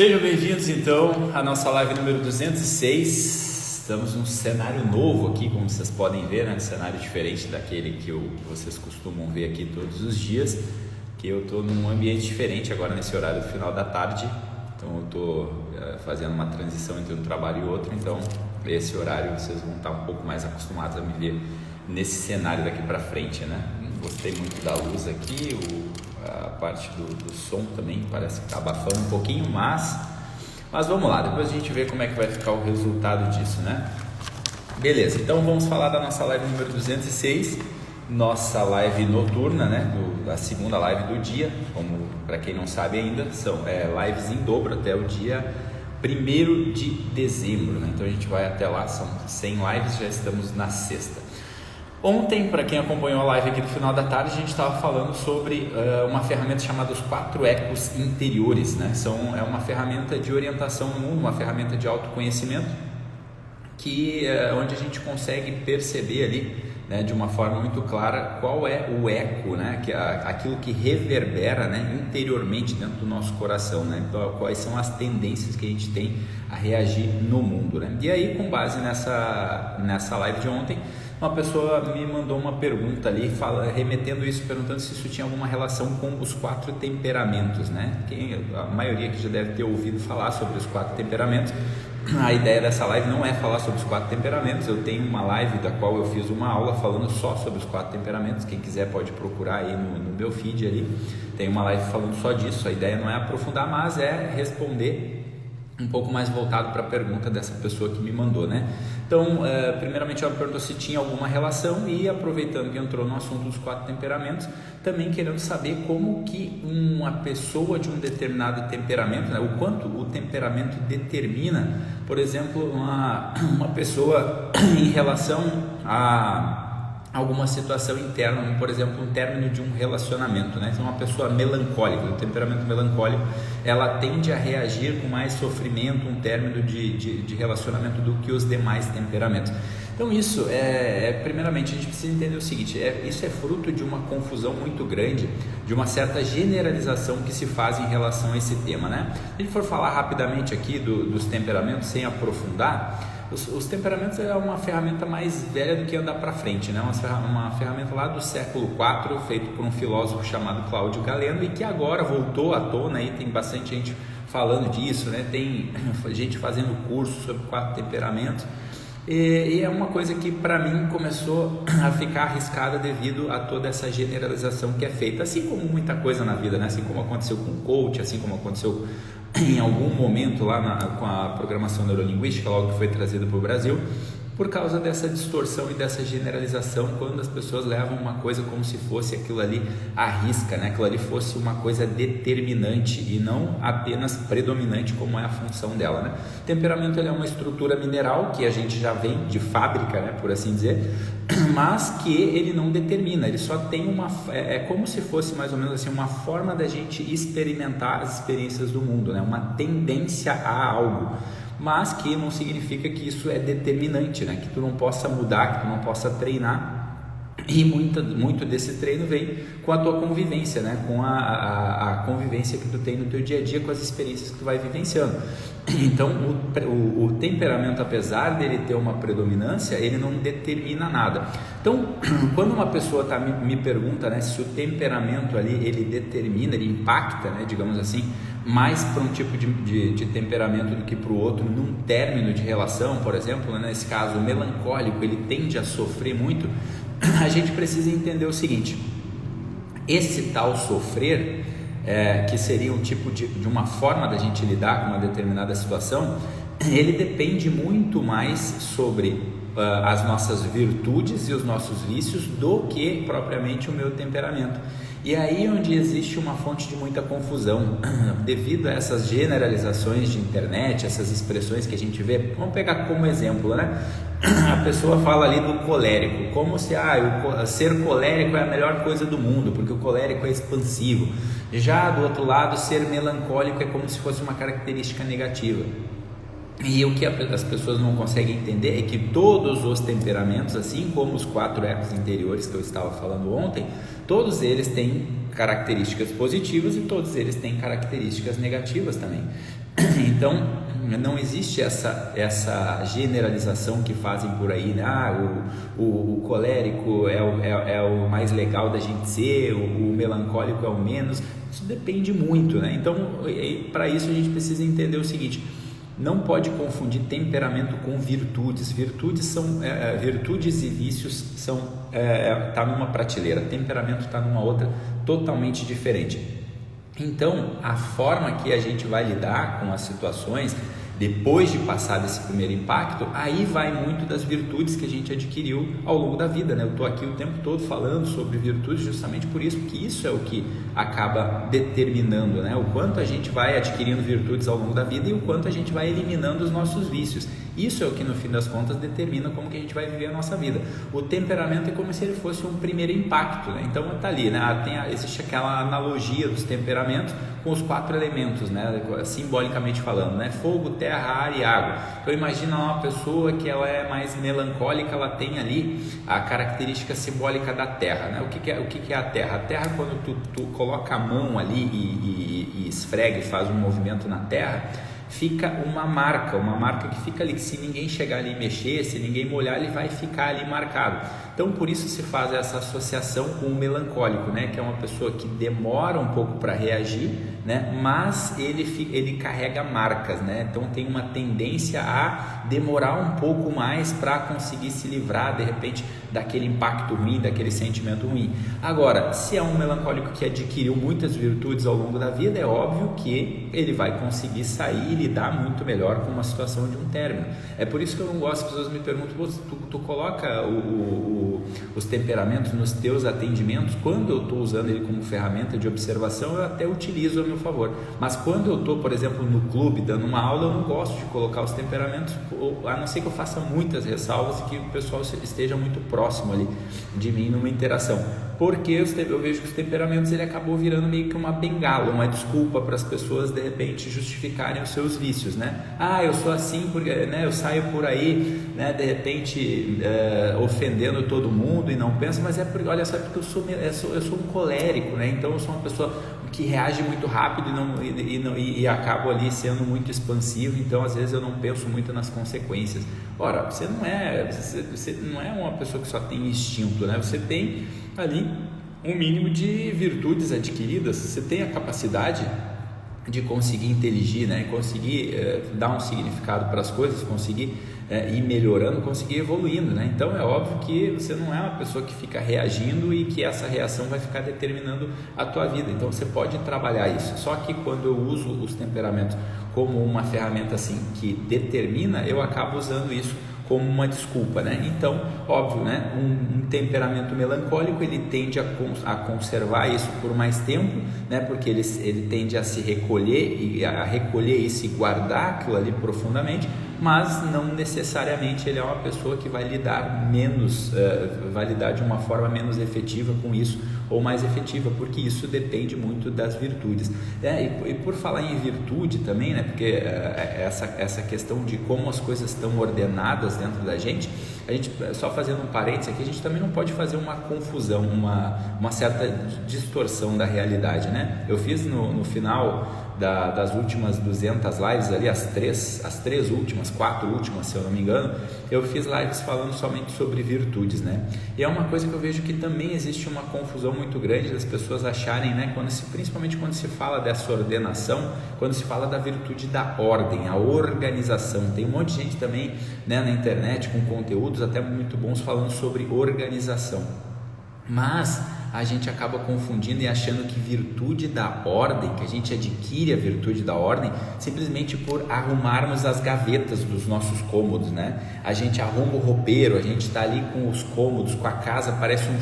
Sejam bem-vindos então à nossa live número 206. Estamos num cenário novo aqui, como vocês podem ver, né? Um cenário diferente daquele que vocês costumam ver aqui todos os dias, que eu estou num ambiente diferente agora nesse horário do final da tarde. Então eu estou fazendo uma transição entre um trabalho e outro, então esse horário vocês vão estar um pouco mais acostumados a me ver nesse cenário daqui para frente, né? Gostei muito da luz aqui, a parte do som também parece que está abafando um pouquinho, mas vamos lá, depois a gente vê como é que vai ficar o resultado disso, né? Beleza, então vamos falar da nossa live número 206, nossa live noturna, né? A segunda live do dia, como para quem não sabe ainda, são lives em dobro até o dia 1º de dezembro, né? Então a gente vai até lá, são 100 lives, já estamos na sexta. Ontem, para quem acompanhou a live aqui no final da tarde, a gente estava falando sobre uma ferramenta chamada os 4 ecos interiores, né? É uma ferramenta de orientação no mundo, uma ferramenta de autoconhecimento, onde a gente consegue perceber ali, né, de uma forma muito clara qual é o eco, né, que aquilo que reverbera, né, interiormente dentro do nosso coração, né? Então, quais são as tendências que a gente tem a reagir no mundo, né? E aí, com base nessa live de ontem, uma pessoa me mandou uma pergunta ali, remetendo isso, perguntando se isso tinha alguma relação com os 4 temperamentos, né? A maioria que já deve ter ouvido falar sobre os 4 temperamentos. A ideia dessa live não é falar sobre os 4 temperamentos. Eu tenho uma live da qual eu fiz uma aula falando só sobre os 4 temperamentos. Quem quiser pode procurar aí no meu feed ali. Tem uma live falando só disso. A ideia não é aprofundar, mas é responder um pouco mais voltado para a pergunta dessa pessoa que me mandou, né? Então, primeiramente ela perguntou se tinha alguma relação e, aproveitando que entrou no assunto dos 4 temperamentos, também querendo saber como que uma pessoa de um determinado temperamento, né, o quanto o temperamento determina, por exemplo, uma pessoa em relação a alguma situação interna, por exemplo, um término de um relacionamento, né? Então, uma pessoa melancólica, o temperamento melancólico, ela tende a reagir com mais sofrimento, um término de relacionamento do que os demais temperamentos. Então, isso primeiramente, a gente precisa entender o seguinte, isso é fruto de uma confusão muito grande, de uma certa generalização que se faz em relação a esse tema, né? Se a gente for falar rapidamente aqui dos temperamentos, sem aprofundar, os temperamentos é uma ferramenta mais velha do que andar para frente, né? Uma ferramenta lá do século IV, feito por um filósofo chamado Cláudio Galeno, e que agora voltou à tona, e tem bastante gente falando disso, né? Tem gente fazendo curso sobre 4 temperamentos, e é uma coisa que para mim começou a ficar arriscada devido a toda essa generalização que é feita, assim como muita coisa na vida, né? Assim como aconteceu com o coach, assim como aconteceu em algum momento lá com a programação neurolinguística, logo que foi trazida para o Brasil, por causa dessa distorção e dessa generalização, quando as pessoas levam uma coisa como se fosse aquilo ali à risca, né? Aquilo ali fosse uma coisa determinante e não apenas predominante, como é a função dela, né? O temperamento é uma estrutura mineral que a gente já vem de fábrica, né, por assim dizer, mas que ele não determina, ele só tem é como se fosse mais ou menos assim uma forma da gente experimentar as experiências do mundo, né? Uma tendência a algo, mas que não significa que isso é determinante, né? Que tu não possa mudar, que tu não possa treinar. E muito desse treino vem com a tua convivência, né? Com a convivência que tu tem no teu dia a dia, com as experiências que tu vai vivenciando. Então, o temperamento, apesar dele ter uma predominância, ele não determina nada. Então, quando uma pessoa me pergunta, né, se o temperamento ali, ele determina, ele impacta, né, digamos assim, mais para um tipo de temperamento do que para o outro, num término de relação, por exemplo, né, nesse caso, o melancólico, ele tende a sofrer muito, a gente precisa entender o seguinte: esse tal sofrer, que seria um tipo de uma forma da gente lidar com uma determinada situação, ele depende muito mais sobre as nossas virtudes e os nossos vícios do que propriamente o meu temperamento. E aí onde existe uma fonte de muita confusão, devido a essas generalizações de internet, essas expressões que a gente vê. Vamos pegar como exemplo, né? A pessoa fala ali do colérico, como se ser colérico é a melhor coisa do mundo, porque o colérico é expansivo. Já do outro lado, ser melancólico é como se fosse uma característica negativa. E o que as pessoas não conseguem entender é que todos os temperamentos, assim como os 4 ecos interiores que eu estava falando ontem, todos eles têm características positivas e todos eles têm características negativas também. Então, não existe essa generalização que fazem por aí, né? O colérico é o mais legal da gente ser, o melancólico é o menos. Isso depende muito, né? Então, para isso a gente precisa entender o seguinte: não pode confundir temperamento com virtudes. Virtudes e vícios tá numa prateleira, temperamento está numa outra, totalmente diferente. Então, a forma que a gente vai lidar com as situações depois de passar desse primeiro impacto, aí vai muito das virtudes que a gente adquiriu ao longo da vida, né? Eu estou aqui o tempo todo falando sobre virtudes justamente por isso, porque isso é o que acaba determinando, né? O quanto a gente vai adquirindo virtudes ao longo da vida e o quanto a gente vai eliminando os nossos vícios. Isso é o que no fim das contas determina como que a gente vai viver a nossa vida. O temperamento é como se ele fosse um primeiro impacto, né? Então está ali, né? Existe aquela analogia dos temperamentos com os 4 elementos, né? Simbolicamente falando, né? Fogo, terra, ar e água. Então imagina uma pessoa que ela é mais melancólica, ela tem ali a característica simbólica da terra, né? O que é a terra? A terra, quando tu coloca a mão ali e esfrega e faz um movimento na terra, fica uma marca que fica ali, que se ninguém chegar ali e mexer, se ninguém molhar, ele vai ficar ali marcado. Então por isso se faz essa associação com o melancólico, né? Que é uma pessoa que demora um pouco para reagir, né? Mas ele carrega marcas, né? Então tem uma tendência a demorar um pouco mais para conseguir se livrar de repente daquele impacto ruim, daquele sentimento ruim. Agora, se é um melancólico que adquiriu muitas virtudes ao longo da vida, é óbvio que ele vai conseguir sair e lidar muito melhor com uma situação de um término. É por isso que eu não gosto, as pessoas me perguntam: tu coloca os temperamentos nos teus atendimentos? Quando eu estou usando ele como ferramenta de observação, eu até utilizo a meu favor, mas quando eu estou, por exemplo, no clube dando uma aula, eu não gosto de colocar os temperamentos, a não ser que eu faça muitas ressalvas e que o pessoal esteja muito próximo ali de mim numa interação, porque eu vejo que os temperamentos ele acabou virando meio que uma bengala, uma desculpa para as pessoas de repente justificarem os seus vícios, né? Eu sou assim porque, né, eu saio por aí, né, de repente ofendendo todo mundo e não penso, mas porque, olha só, porque eu sou um colérico, né? Então eu sou uma pessoa que reage muito rápido e acabo ali sendo muito expansivo, então às vezes eu não penso muito nas consequências. Ora, você não é uma pessoa que só tem instinto, né? Você tem ali um mínimo de virtudes adquiridas, você tem a capacidade de conseguir inteligir, né? Conseguir dar um significado para as coisas, conseguir ir melhorando, conseguir evoluindo, né? Então é óbvio que você não é uma pessoa que fica reagindo e que essa reação vai ficar determinando a tua vida. Então você pode trabalhar isso. Só que quando eu uso os temperamentos como uma ferramenta assim que determina, eu acabo usando isso como uma desculpa, né? Então, óbvio, né? Um temperamento melancólico, ele tende a conservar isso por mais tempo, né? Porque ele tende a se recolher isso e guardar aquilo ali profundamente, mas não necessariamente ele é uma pessoa que vai lidar de uma forma menos efetiva com isso ou mais efetiva, porque isso depende muito das virtudes. E por falar em virtude também, né? Porque essa questão de como as coisas estão ordenadas dentro da gente, a gente, só fazendo um parênteses aqui, a gente também não pode fazer uma confusão, uma certa distorção da realidade, né? Eu fiz no final das últimas 200 lives ali, as três últimas, 4 últimas, se eu não me engano, eu fiz lives falando somente sobre virtudes, né? E é uma coisa que eu vejo que também existe uma confusão muito grande das pessoas acharem, né? Principalmente quando se fala dessa ordenação, quando se fala da virtude da ordem, a organização. Tem um monte de gente também, né, na internet com conteúdos até muito bons falando sobre organização, mas a gente acaba confundindo e achando que virtude da ordem, que a gente adquire a virtude da ordem simplesmente por arrumarmos as gavetas dos nossos cômodos, né? A gente arruma o roupeiro, a gente está ali com os cômodos, com a casa, parece um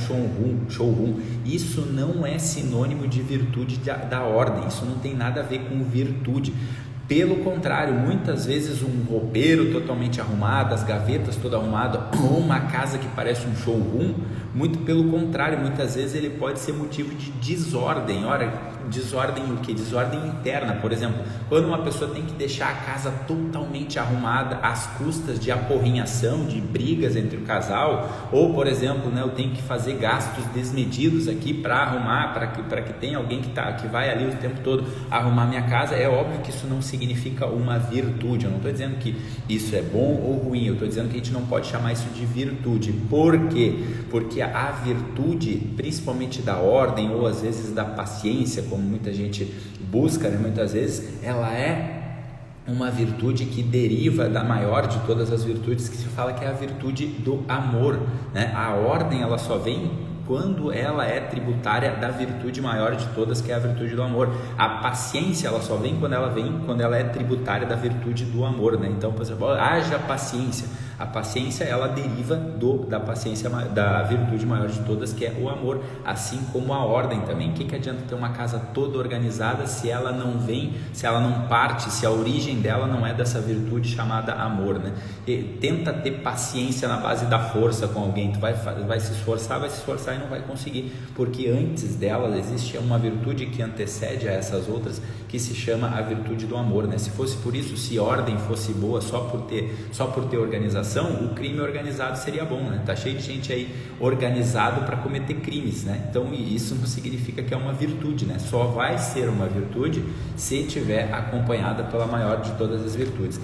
showroom. Isso não é sinônimo de virtude da ordem, isso não tem nada a ver com virtude. Pelo contrário, muitas vezes um roupeiro totalmente arrumado, as gavetas toda arrumada, ou uma casa que parece um showroom, Muito pelo contrário, muitas vezes ele pode ser motivo de desordem. Ora, desordem o que? Desordem interna. Por exemplo, quando uma pessoa tem que deixar a casa totalmente arrumada às custas de aporrinhação, de brigas entre o casal, ou por exemplo, né, eu tenho que fazer gastos desmedidos aqui para arrumar, para que tenha alguém que vai ali o tempo todo arrumar minha casa. É óbvio que isso não significa uma virtude. Eu não estou dizendo que isso é bom ou ruim, eu estou dizendo que a gente não pode chamar isso de virtude. Por quê? Porque a virtude, principalmente da ordem ou às vezes da paciência, como muita gente busca, né, muitas vezes, ela é uma virtude que deriva da maior de todas as virtudes, que se fala que é a virtude do amor, né? A ordem, ela só vem quando ela é tributária da virtude maior de todas, que é a virtude do amor. A paciência, ela só vem quando ela é tributária da virtude do amor, né? Então, por exemplo, haja paciência. A paciência, ela deriva da paciência, da virtude maior de todas, que é o amor, assim como a ordem também. O que adianta ter uma casa toda organizada se ela não vem, se ela não parte, se a origem dela não é dessa virtude chamada amor, né? E tenta ter paciência na base da força com alguém. Tu vai se esforçar e não vai conseguir, porque antes dela existe uma virtude que antecede a essas outras, que se chama a virtude do amor, né? Se fosse por isso, se ordem fosse boa só por ter organização, o crime organizado seria bom, né? Tá cheio de gente aí organizado para cometer crimes, né? Então isso não significa que é uma virtude, né? Só vai ser uma virtude se tiver acompanhada pela maior de todas as virtudes.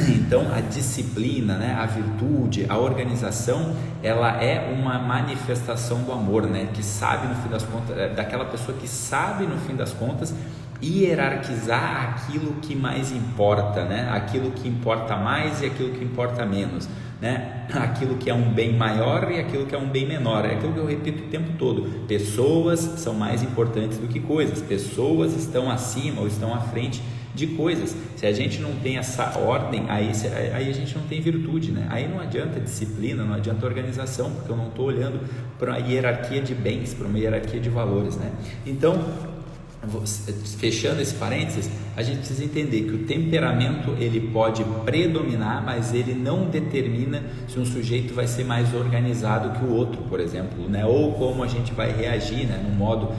Então a disciplina, né, a virtude, a organização, ela é uma manifestação do amor, né, que sabe no fim das contas, daquela pessoa que sabe no fim das contas hierarquizar aquilo que mais importa, né, aquilo que importa mais e aquilo que importa menos, né, aquilo que é um bem maior e aquilo que é um bem menor. É aquilo que eu repito o tempo todo: pessoas são mais importantes do que coisas, pessoas estão acima ou estão à frente de coisas. Se a gente não tem essa ordem, aí a gente não tem virtude, né? Aí não adianta disciplina, não adianta organização, porque eu não estou olhando para uma hierarquia de bens, para uma hierarquia de valores, né? Então, fechando esse parênteses, a gente precisa entender que o temperamento ele pode predominar, mas ele não determina se um sujeito vai ser mais organizado que o outro, por exemplo, né? Ou como a gente vai reagir, né, no modo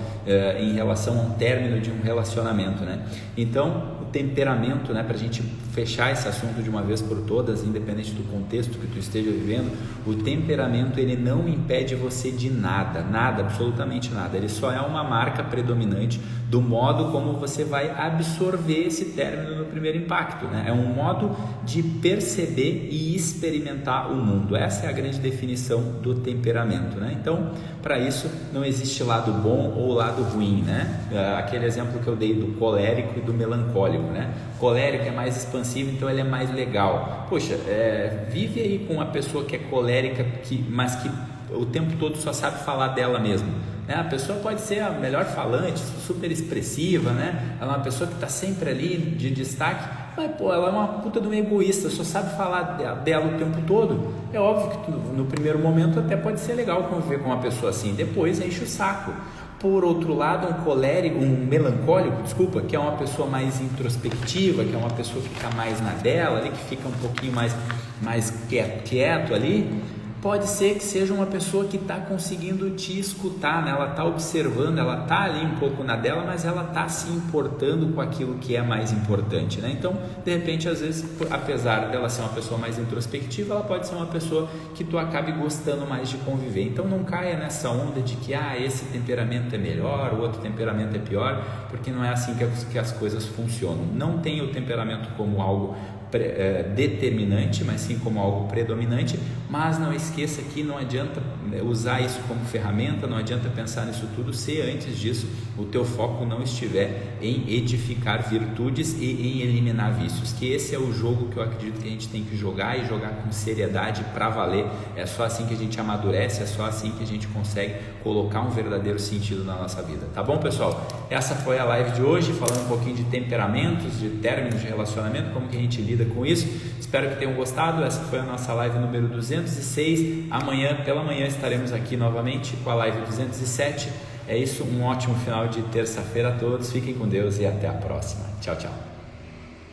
em relação a um término de um relacionamento, né? Então, o temperamento, né, para a gente fechar esse assunto de uma vez por todas, independente do contexto que tu esteja vivendo, o temperamento ele não impede você de nada, absolutamente nada. Ele só é uma marca predominante do modo como você vai absorver esse término no primeiro impacto, né? É um modo de perceber e experimentar o mundo. Essa é a grande definição do temperamento, né? Então, para isso não existe lado bom ou lado ruim, né? Aquele exemplo que eu dei do colérico e do melancólico, né? O colérico é mais expansivo, então ele é mais legal. Poxa, vive aí com uma pessoa que é colérica, mas que o tempo todo só sabe falar dela mesma, né? A pessoa pode ser a melhor falante, super expressiva, né? Ela é uma pessoa que está sempre ali de destaque, mas pô, ela é uma puta de uma egoísta, só sabe falar dela o tempo todo. É óbvio que no primeiro momento até pode ser legal conviver com uma pessoa assim, depois enche o saco. Por outro lado, um melancólico, que é uma pessoa mais introspectiva, que é uma pessoa que fica mais na dela, ali, que fica um pouquinho mais quieto ali, pode ser que seja uma pessoa que está conseguindo te escutar, né? Ela está observando, ela está ali um pouco na dela, mas ela está se importando com aquilo que é mais importante, né? Então, de repente, às vezes, apesar dela ser uma pessoa mais introspectiva, ela pode ser uma pessoa que tu acabe gostando mais de conviver. Então, não caia nessa onda de que esse temperamento é melhor, o outro temperamento é pior, porque não é assim que as coisas funcionam. Não tenha o temperamento como algo determinante, mas sim como algo predominante, mas não esqueça que não adianta usar isso como ferramenta, não adianta pensar nisso tudo se antes disso o teu foco não estiver em edificar virtudes e em eliminar vícios, que esse é o jogo que eu acredito que a gente tem que jogar e jogar com seriedade para valer. É só assim que a gente amadurece, é só assim que a gente consegue colocar um verdadeiro sentido na nossa vida, tá bom, pessoal? Essa foi a live de hoje, falando um pouquinho de temperamentos, de términos de relacionamento, como que a gente lida com isso. Espero que tenham gostado. Essa foi a nossa live número 206. Pela manhã estaremos aqui novamente com a live 207. É isso, um ótimo final de terça-feira a todos. Fiquem com Deus e até a próxima. Tchau, tchau.